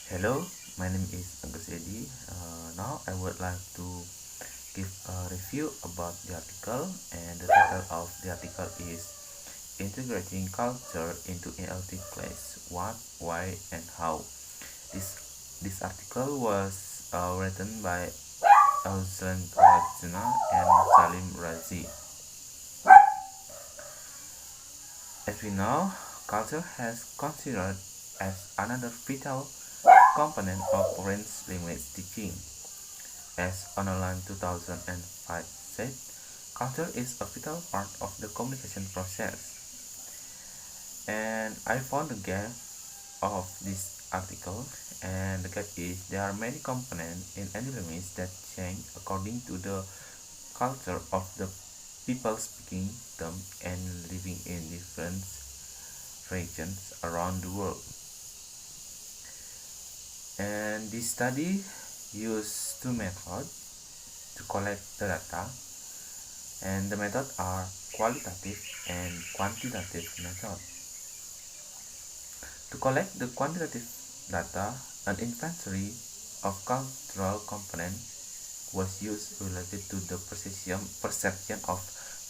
Hello, my name is agusedy. Now I would like to give a review about the article, and the title of the article is Integrating Culture into ELT Class: What, Why, and How. This article was written by agusedy and Salim Razi. As we know, culture has considered as another vital component of foreign language teaching. As Online 2005 said, culture is a vital part of the communication process. And I found the gap of this article, and the gap is there are many components in any language that change according to the culture of the people speaking them and living in different regions around the world. And this study used two methods to collect the data, and the methods are qualitative and quantitative method. To collect the quantitative data, an inventory of cultural components was used related to the perception of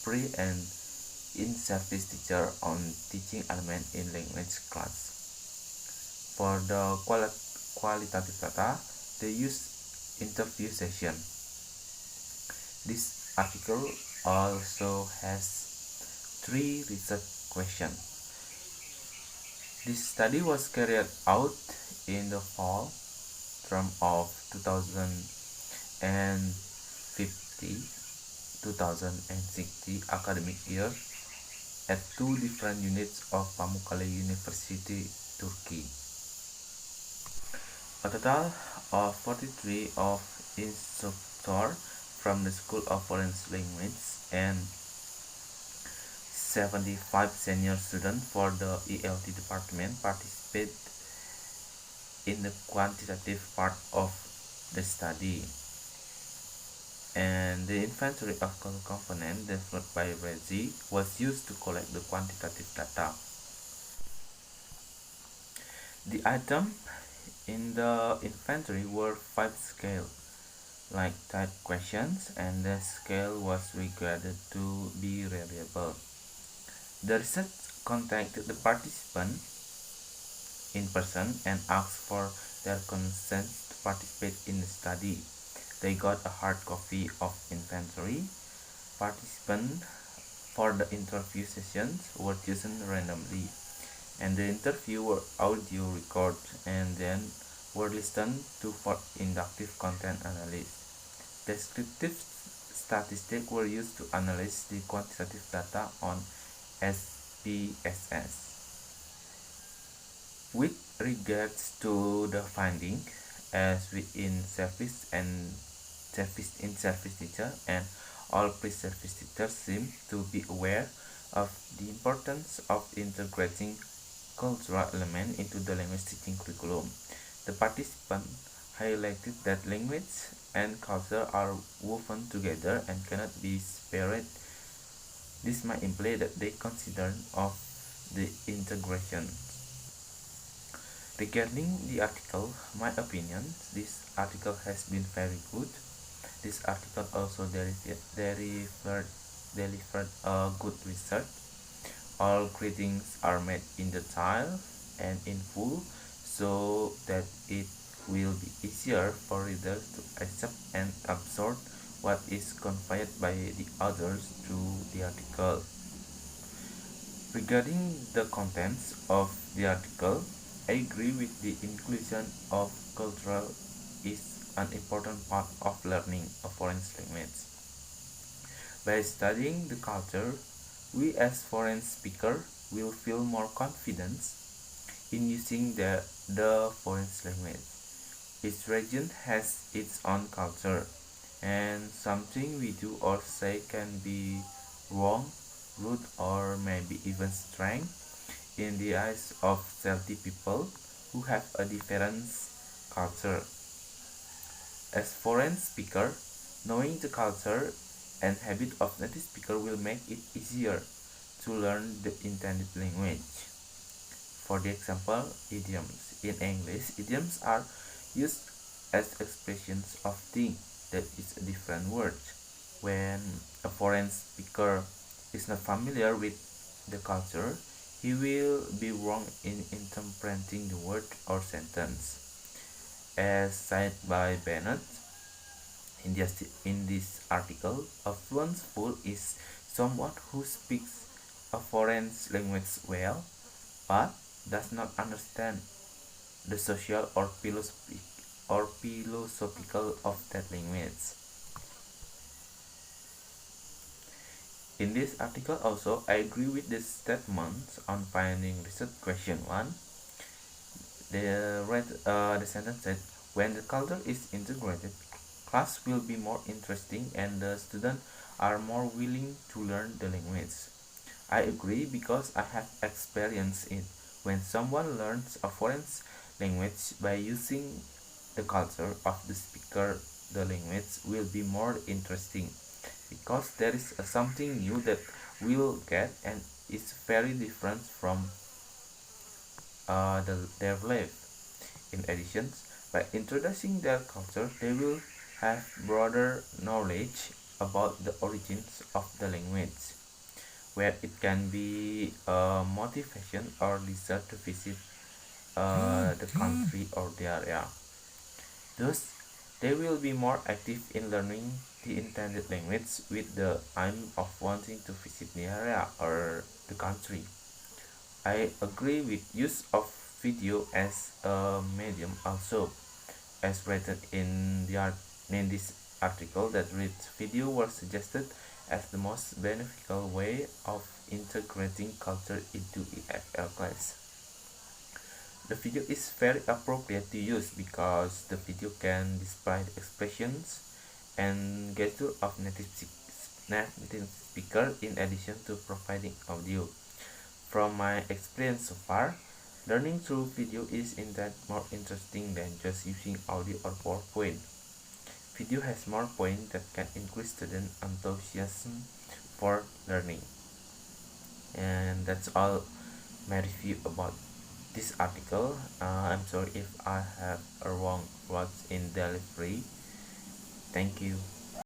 pre and in-service teacher on teaching element in language class. For the qualitative data, they use interview session. This article also has 3 research questions. This study was carried out in the fall term of 2050-2060 academic year at 2 different units of Pamukkale University, Turkey. A total of 43 of instructors from the School of Foreign Language and 75 senior students for the ELT department participate in the quantitative part of the study. And the inventory of components developed by Razi was used to collect the quantitative data. The items in the inventory were 5 scales, like type questions, and the scale was regarded to be reliable. The research contacted the participants in person and asked for their consent to participate in the study. They got a hard copy of inventory. Participants for the interview sessions were chosen randomly, and the interview were audio recorded and then were listened to for inductive content analysis. Descriptive statistics were used to analyze the quantitative data on SPSS. With regards to the finding, as within service and service in service teacher and all pre-service teachers seem to be aware of the importance of integrating cultural element into the language teaching curriculum. The participants highlighted that language and culture are woven together and cannot be separated. This might imply that they consider of the integration. Regarding the article, my opinion, this article has been very good. This article also delivered a good research. All greetings are made in detail and in full, so that it will be easier for readers to accept and absorb what is conveyed by the authors through the article. Regarding the contents of the article, I agree with the inclusion of cultural is an important part of learning a foreign language. By studying the culture, we as foreign speakers will feel more confidence in using the foreign language. Each region has its own culture, and something we do or say can be wrong, rude, or maybe even strange in the eyes of wealthy people who have a different culture. As foreign speaker, knowing the culture and habit of native speaker will make it easier to learn the intended language. For the example, idioms. in English, idioms are used as expressions of things that is a different word. When a foreign speaker is not familiar with the culture, he will be wrong in interpreting the word or sentence. As cited by Bennett in this article, a fluent fool is someone who speaks a foreign language well but does not understand the social or philosophical of that language. In this article also, I agree with the statement on finding research question 1. The sentence said, when the culture is integrated, class will be more interesting and the students are more willing to learn the language. I agree because I have experienced it. When someone learns a foreign language by using the culture of the speaker, the language will be more interesting because there is something new that will get and is very different from their life. In addition, by introducing their culture, they will have broader knowledge about the origins of the language, where it can be a motivation or desire to visit the country or the area. Thus, they will be more active in learning the intended language with the aim of wanting to visit the area or the country. I agree with use of video as a medium also, as written in this article that reads video was suggested as the most beneficial way of integrating culture into EFL class. The video is very appropriate to use because the video can display the expressions and gesture of native speaker in addition to providing audio. From my experience so far, learning through video is indeed more interesting than just using audio or PowerPoint. Video has more points that can increase student enthusiasm for learning. And that's all my review about this article. I'm sorry if I have a wrong words in delivery. Thank you.